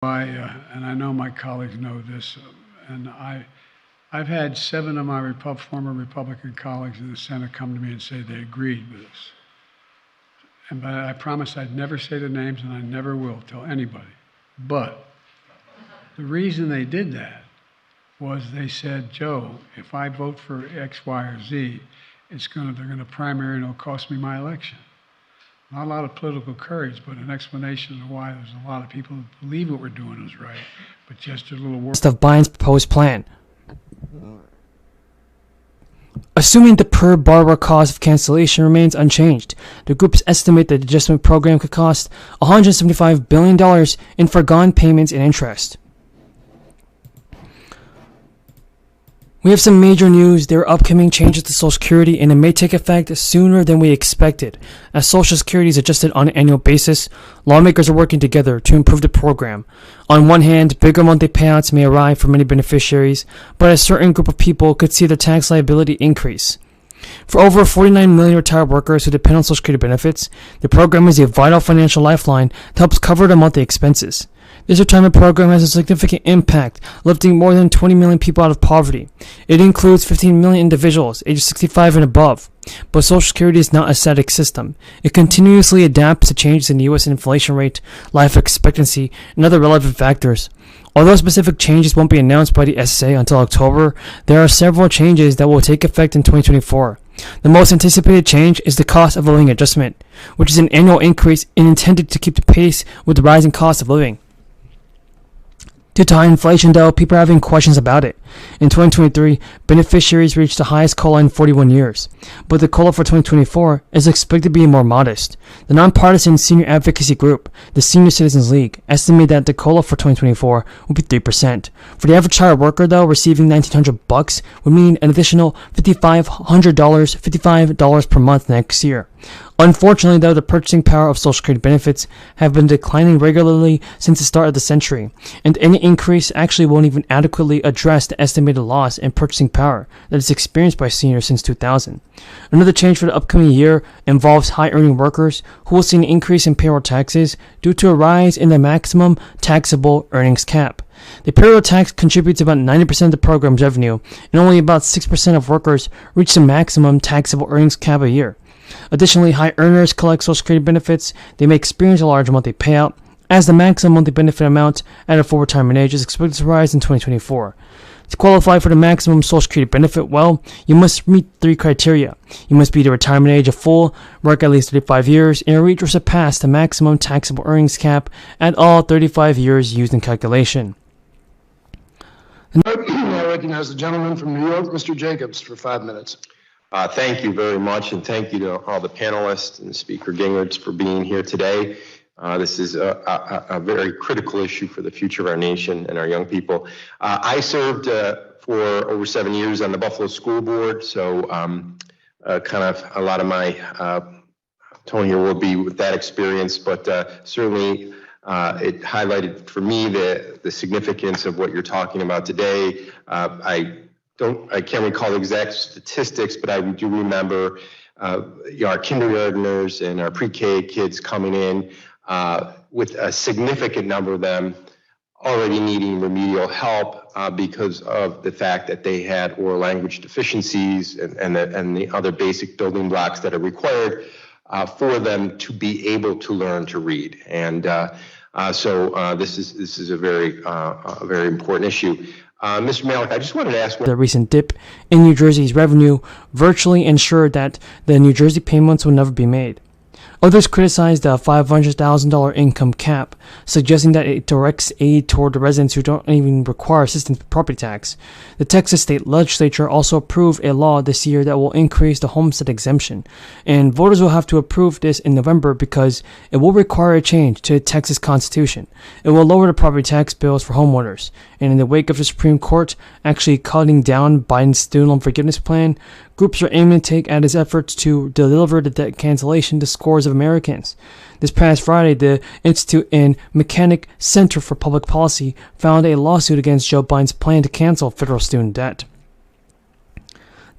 And I know my colleagues know this, and I've had 7 of my former Republican colleagues in the Senate come to me and say they agreed with us. But I promised I'd never say the names, and I never will tell anybody. But the reason they did that was they said, Joe, if I vote for X, Y, or Z, they're going to primary and it'll cost me my election. Not a lot of political courage, but an explanation of why there's a lot of people who believe what we're doing is right, but just a little work. Of Biden's proposed plan. Assuming the per borrower cost of cancellation remains unchanged, the groups estimate that the adjustment program could cost $175 billion in foregone payments and interest. We have some major news. There are upcoming changes to Social Security, and it may take effect sooner than we expected. As Social Security is adjusted on an annual basis, lawmakers are working together to improve the program. On one hand, bigger monthly payouts may arrive for many beneficiaries, but a certain group of people could see their tax liability increase. For over 49 million retired workers who depend on Social Security benefits, the program is a vital financial lifeline that helps cover their monthly expenses. This retirement program has a significant impact, lifting more than 20 million people out of poverty. It includes 15 million individuals aged 65 and above. But Social Security is not a static system. It continuously adapts to changes in the U.S. inflation rate, life expectancy, and other relevant factors. Although specific changes won't be announced by the SSA until October, there are several changes that will take effect in 2024. The most anticipated change is the cost of living adjustment, which is an annual increase intended to keep the pace with the rising cost of living. Due to high inflation, though, people are having questions about it. In 2023, beneficiaries reached the highest COLA in 41 years, but the COLA for 2024 is expected to be more modest. The nonpartisan senior advocacy group, the Senior Citizens League, estimated that the COLA for 2024 will be 3%. For the average retired worker, though, receiving $1,900 would mean an additional $55 per month next year. Unfortunately, though, the purchasing power of Social Security benefits have been declining regularly since the start of the century, and any increase actually won't even adequately address the estimated loss in purchasing power that is experienced by seniors since 2000. Another change for the upcoming year involves high-earning workers who will see an increase in payroll taxes due to a rise in the maximum taxable earnings cap. The payroll tax contributes about 90% of the program's revenue, and only about 6% of workers reach the maximum taxable earnings cap a year. Additionally, high earners collect Social Security benefits. They may experience a large monthly payout, as the maximum monthly benefit amount at a full retirement age is expected to rise in 2024. To qualify for the maximum Social Security benefit, you must meet 3 criteria. You must be the retirement age of full, work at least 35 years, and reach or surpass the maximum taxable earnings cap at all 35 years used in calculation. I recognize the gentleman from New York, Mr. Jacobs, for 5 minutes. Thank you very much, and thank you to all the panelists and Speaker Gingrich for being here today. This is a very critical issue for the future of our nation and our young people. I served for over 7 years on the Buffalo School Board, so kind of a lot of my tone here will be with that experience, but certainly it highlighted for me the significance of what you're talking about today. I can't recall the exact statistics, but I do remember our kindergartners and our pre-K kids coming in with a significant number of them already needing remedial help because of the fact that they had oral language deficiencies and the other basic building blocks that are required for them to be able to learn to read. And so this is a very important issue. Mr. Malik, I just wanted to ask... The recent dip in New Jersey's revenue virtually ensured that the New Jersey payments will never be made. Others criticized the $500,000 income cap, suggesting that it directs aid toward the residents who don't even require assistance with property tax. The Texas state legislature also approved a law this year that will increase the homestead exemption, and voters will have to approve this in November because it will require a change to the Texas Constitution. It will lower the property tax bills for homeowners, and in the wake of the Supreme Court actually cutting down Biden's student loan forgiveness plan, groups are aiming to take at its efforts to deliver the debt cancellation to scores of Americans. This past Friday, the Institute and Mechanic Center for Public Policy filed a lawsuit against Joe Biden's plan to cancel federal student debt.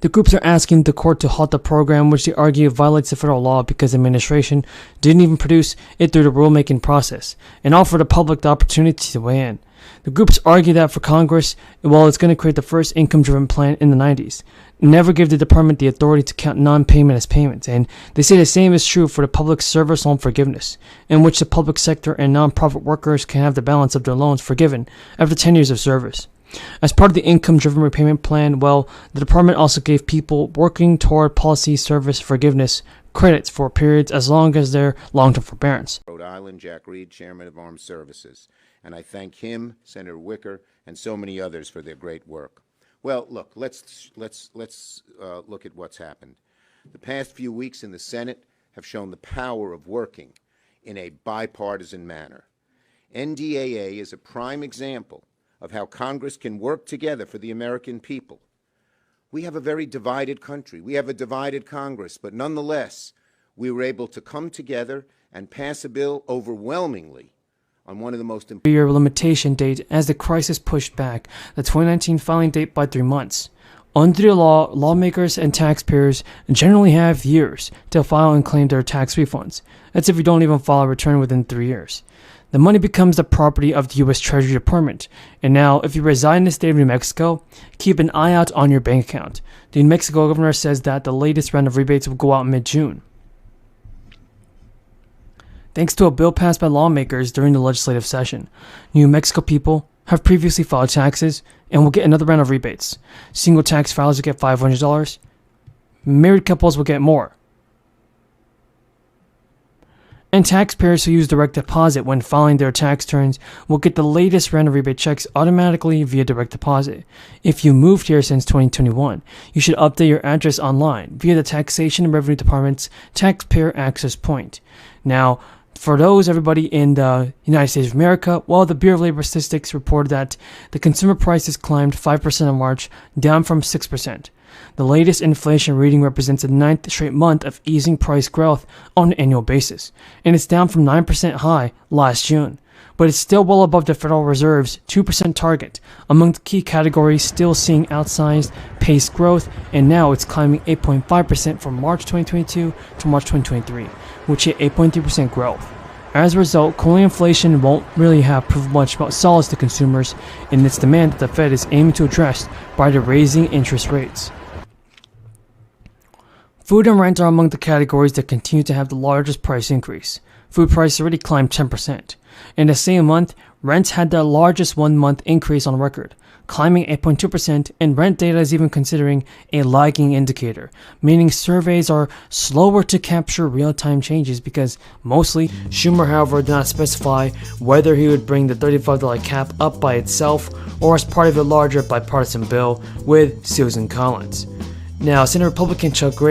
The groups are asking the court to halt the program, which they argue violates the federal law because the administration didn't even produce it through the rulemaking process and offer the public the opportunity to weigh in. The groups argue that for Congress, well, it's going to create the first income-driven plan in the 90s, never give the department the authority to count non-payment as payments, and they say the same is true for the public service loan forgiveness, in which the public sector and non-profit workers can have the balance of their loans forgiven after 10 years of service. As part of the income-driven repayment plan, well, the department also gave people working toward policy service forgiveness credits for periods as long as their long-term forbearance. Rhode Island, Jack Reed, Chairman of Armed Services, and I thank him, Senator Wicker, and so many others for their great work. Well, look, let's look at what's happened. The past few weeks in the Senate have shown the power of working in a bipartisan manner. NDAA is a prime example of how Congress can work together for the American people. We have a very divided country. We have a divided Congress, but nonetheless, we were able to come together and pass a bill overwhelmingly on one of the most important Year limitation date as the crisis pushed back the 2019 filing date by 3 months. Under the law, lawmakers and taxpayers generally have years to file and claim their tax refunds. That's if you don't even file a return within 3 years. The money becomes the property of the U.S. Treasury Department. And now, if you reside in the state of New Mexico, keep an eye out on your bank account. The New Mexico governor says that the latest round of rebates will go out mid-June. Thanks to a bill passed by lawmakers during the legislative session, New Mexico people have previously filed taxes and will get another round of rebates. Single tax filers will get $500. Married couples will get more. And taxpayers who use direct deposit when filing their tax returns will get the latest round of rebate checks automatically via direct deposit. If you moved here since 2021, you should update your address online via the Taxation and Revenue Department's Taxpayer Access Point. Now, for everybody in the United States of America, well, the Bureau of Labor Statistics reported that the consumer prices climbed 5% in March, down from 6%. The latest inflation reading represents the 9th straight month of easing price growth on an annual basis, and it's down from 9% high last June. But it's still well above the Federal Reserve's 2% target, among the key categories still seeing outsized paced growth, and now it's climbing 8.5% from March 2022 to March 2023, which hit 8.3% growth. As a result, cooling inflation won't really have proved much about solace to consumers in its demand that the Fed is aiming to address by the raising interest rates. Food and rent are among the categories that continue to have the largest price increase. Food prices already climbed 10%. In the same month, rents had the largest one-month increase on record, climbing 8.2%, and rent data is even considering a lagging indicator, meaning surveys are slower to capture real-time changes because mostly, Schumer, however, did not specify whether he would bring the $35 cap up by itself or as part of a larger bipartisan bill with Susan Collins. Now, Senate Republican Chuck Gray